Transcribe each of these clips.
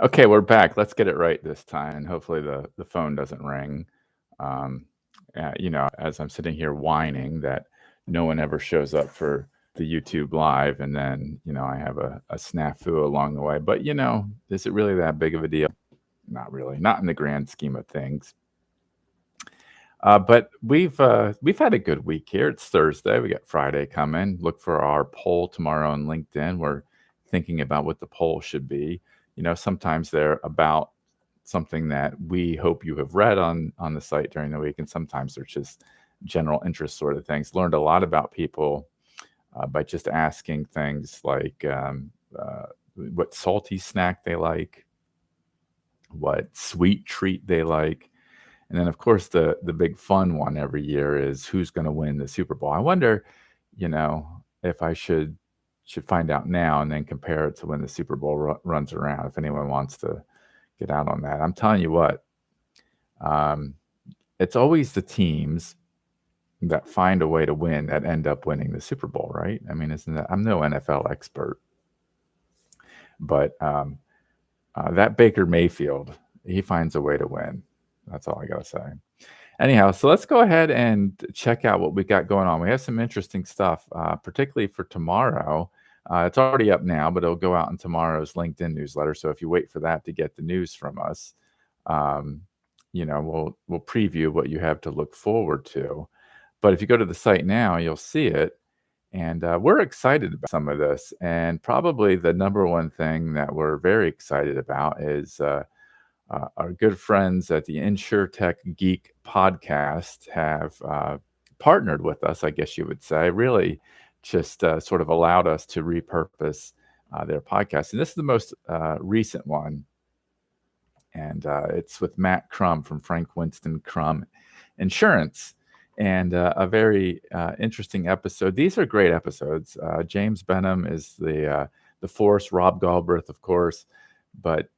Okay, we're back. Let's get it right this time, and hopefully the phone doesn't ring. Um, as I'm sitting here whining that no one ever shows up for the YouTube live, and then I have a snafu along the way. But is it really that big of a deal? Not really. Not in the grand scheme of things. But we've had a good week here. It's Thursday. We got Friday coming. Look for our poll tomorrow on LinkedIn. We're thinking about what the poll should be. Sometimes they're about something that we hope you have read on the site during the week, and sometimes they're just general interest sort of things. Learned a lot about people by just asking things like what salty snack they like, what sweet treat they like, and then, of course, the big fun one every year is who's going to win the Super Bowl. I wonder, if I should find out now and then compare it to when the Super Bowl runs around. If anyone wants to get out on that, I'm telling you what, um, it's always the teams that find a way to win that end up winning the Super Bowl, right? I mean, isn't that? I'm no NFL expert, but that Baker Mayfield, he finds a way to win. That's all I gotta say. Anyhow, so let's go ahead and check out what we got going on. We have some interesting stuff, particularly for tomorrow. It's already up now, but it'll go out in tomorrow's LinkedIn newsletter. So if you wait for that to get the news from us, um, we'll preview what you have to look forward to. But if you go to the site now, you'll see it. And we're excited about some of this. And probably the number one thing that we're very excited about is our good friends at the InsurTech Geek podcast have partnered with us, I guess you would say, really just sort of allowed us to repurpose their podcast. And this is the most recent one. And it's with Matt Crum from Frank Winston Crum Insurance. And a very interesting episode. These are great episodes. James Benham is the force, Rob Galbraith, of course, but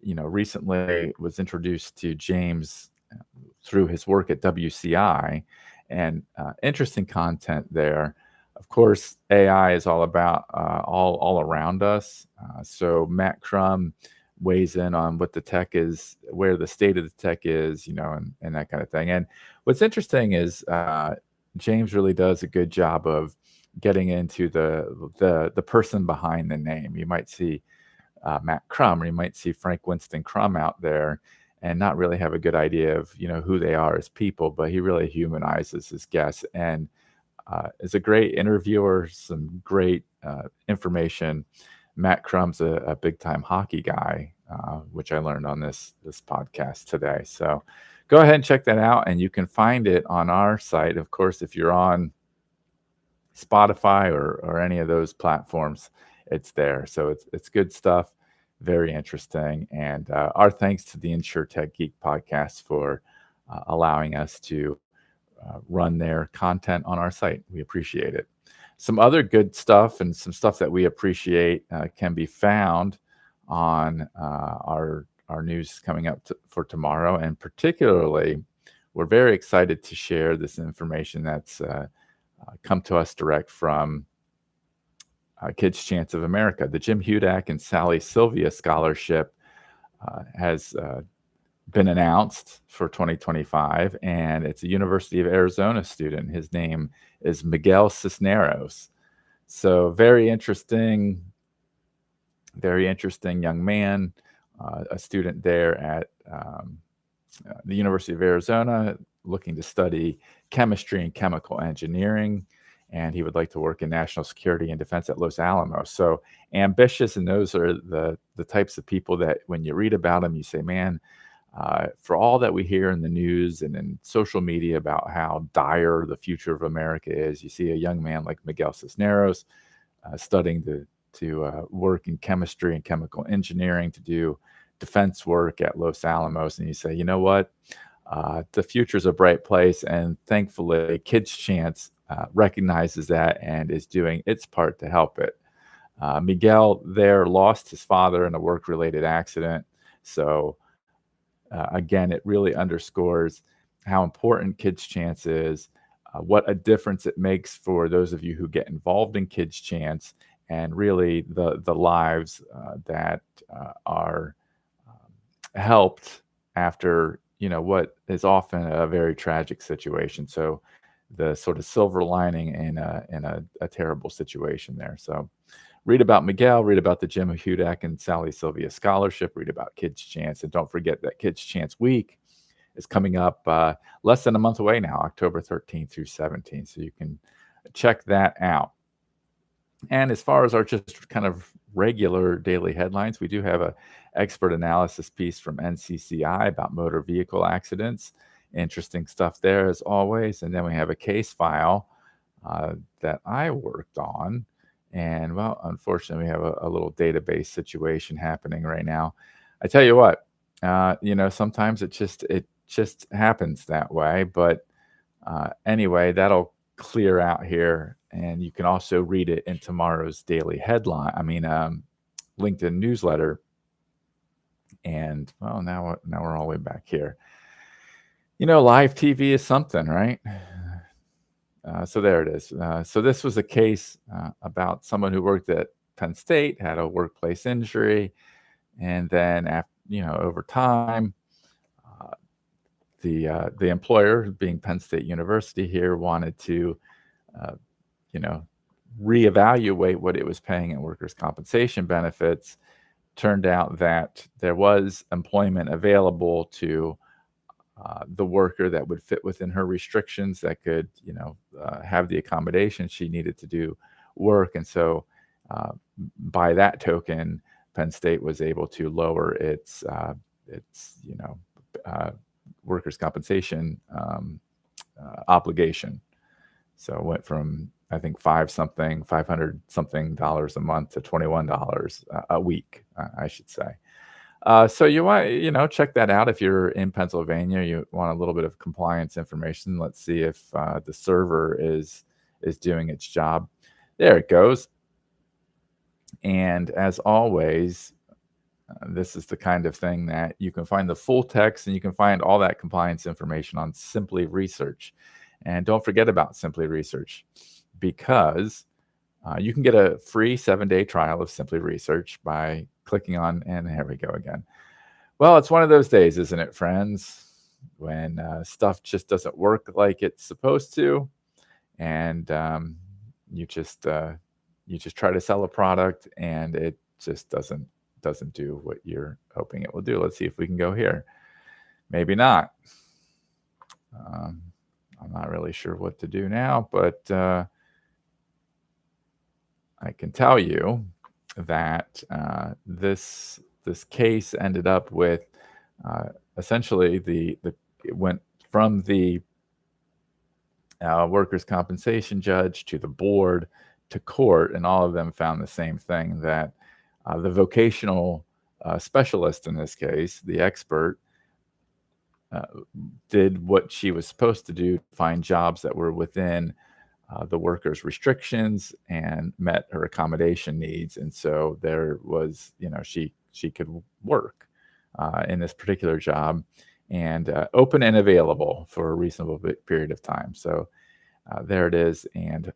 recently was introduced to James through his work at WCI, and interesting content there. Of course, AI is all about all around us. So Matt Crum weighs in on what the tech is, where the state of the tech is, and that kind of thing. And what's interesting is James really does a good job of getting into the person behind the name. You might see Matt Crum, or you might see Frank Winston Crum out there and not really have a good idea of who they are as people, but he really humanizes his guests and is a great interviewer, some great information. Matt Crum's a big time hockey guy, which I learned on this podcast today. So go ahead and check that out, and you can find it on our site. Of course, if you're on Spotify or any of those platforms, it's there. So it's good stuff, very interesting. And our thanks to the InsurTech Geek podcast for allowing us to run their content on our site. We appreciate it. Some other good stuff and some stuff that we appreciate can be found on our news coming up for tomorrow. And particularly, we're very excited to share this information that's come to us direct from Kids Chance of America. The Jim Hudak and Sally Sylvia Scholarship has been announced for 2025, and it's a University of Arizona student. His name is Miguel Cisneros. So very interesting young man, a student there at the University of Arizona, looking to study chemistry and chemical engineering, and he would like to work in national security and defense at Los Alamos. So ambitious, and those are the types of people that when you read about them, you say, man, for all that we hear in the news and in social media about how dire the future of America is, you see a young man like Miguel Cisneros studying to work in chemistry and chemical engineering, to do defense work at Los Alamos, and you say, you know what, the future is a bright place, and thankfully Kids Chance recognizes that and is doing its part to help it. Miguel there lost his father in a work-related accident, so again, it really underscores how important Kids Chance is, what a difference it makes for those of you who get involved in Kids Chance, and really the lives that are helped after, what is often a very tragic situation. So the sort of silver lining in a terrible situation there. So read about Miguel, read about the Jim Hudak and Sally Sylvia Scholarship, read about Kids Chance, and don't forget that Kids Chance Week is coming up less than a month away now, October 13th through 17th. So you can check that out. And as far as our just kind of regular daily headlines, we do have a expert analysis piece from NCCI about motor vehicle accidents. Interesting stuff there as always. And then we have a case file that I worked on. And well, unfortunately, we have a little database situation happening right now. I tell you what, sometimes it just happens that way. But anyway, that'll clear out here, and you can also read it in tomorrow's daily headline. LinkedIn newsletter. And well, now we're all the way back here. Live TV is something, right? So there it is. So this was a case about someone who worked at Penn State, had a workplace injury, and then after, over time, uh, the employer, being Penn State University here, wanted to, uh, you know, reevaluate what it was paying in workers' compensation benefits. Turned out that there was employment available to the worker that would fit within her restrictions, that could, have the accommodation she needed to do work. And so, uh, by that token, Penn State was able to lower its uh, workers' compensation obligation. So it went from, I think, 500 something dollars a month to $21 a week, I should say. So you want, check that out if you're in Pennsylvania. You want a little bit of compliance information. Let's see if the server is doing its job. There it goes. And as always, this is the kind of thing that you can find the full text, and you can find all that compliance information on Simply Research. And don't forget about Simply Research, because you can get a free 7-day trial of Simply Research by clicking on, and here we go again. Well, it's one of those days, isn't it, friends, when stuff just doesn't work like it's supposed to, and you just try to sell a product, and it just doesn't do what you're hoping it will do. Let's see if we can go here. Maybe not. I'm not really sure what to do now, but I can tell you that this case ended up with essentially it went from the workers' compensation judge to the board to court, and all of them found the same thing, that the vocational specialist in this case, the expert, uh, did what she was supposed to do, find jobs that were within the worker's restrictions and met her accommodation needs. And so there was, she could work in this particular job, and open and available for a reasonable period of time. So there it is. And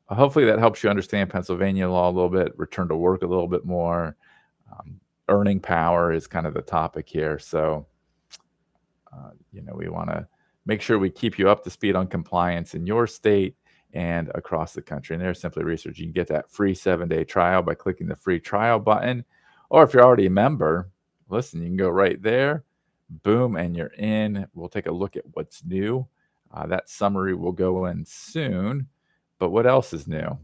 hopefully that helps you understand Pennsylvania law a little bit, return to work a little bit more. Earning power is kind of the topic here. So, we want to make sure we keep you up to speed on compliance in your state and across the country. And there's Simply Research. You can get that free 7-day trial by clicking the free trial button. Or if you're already a member, listen, you can go right there, boom, and you're in. We'll take a look at what's new. That summary will go in soon. But what else is new?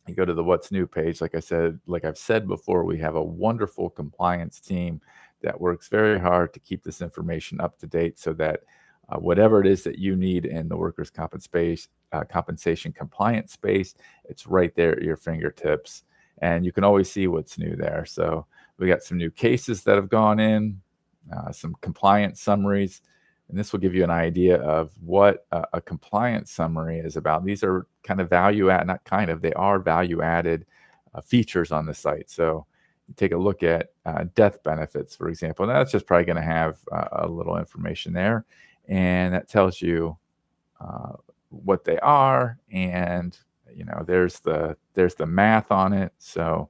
You go to the What's New page. Like I've said before, we have a wonderful compliance team that works very hard to keep this information up to date, so that whatever it is that you need in the workers' compensation compliance space, it's right there at your fingertips, and you can always see what's new there. So we got some new cases that have gone in, some compliance summaries, and this will give you an idea of what a compliance summary is about. These are kind of they are value added features on the site. So you take a look at death benefits, for example. Now that's just probably going to have a little information there, and that tells you what they are, and there's the math on it. So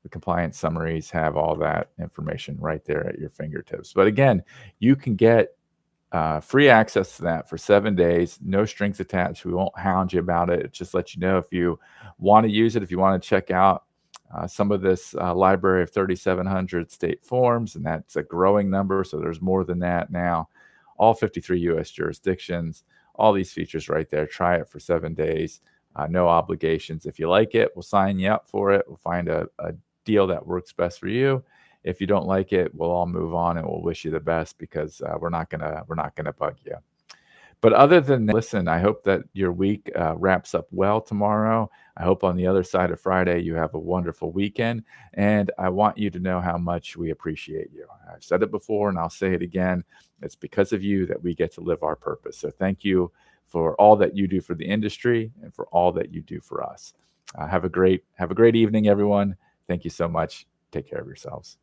The compliance summaries have all that information right there at your fingertips. But again, you can get free access to that for 7 days, no strings attached. We won't hound you about it. It just let you know if you want to use it, if you want to check out some of this library of 3,700 state forms, and that's a growing number. So there's more than that now. All 53 U.S. jurisdictions, all these features right there. Try it for 7 days. No obligations. If you like it, we'll sign you up for it. We'll find a deal that works best for you. If you don't like it, we'll all move on and we'll wish you the best because we're not gonna bug you. But other than that, listen, I hope that your week wraps up well tomorrow. I hope on the other side of Friday you have a wonderful weekend. And I want you to know how much we appreciate you. I've said it before and I'll say it again. It's because of you that we get to live our purpose. So thank you for all that you do for the industry and for all that you do for us. Have a great evening, everyone. Thank you so much. Take care of yourselves.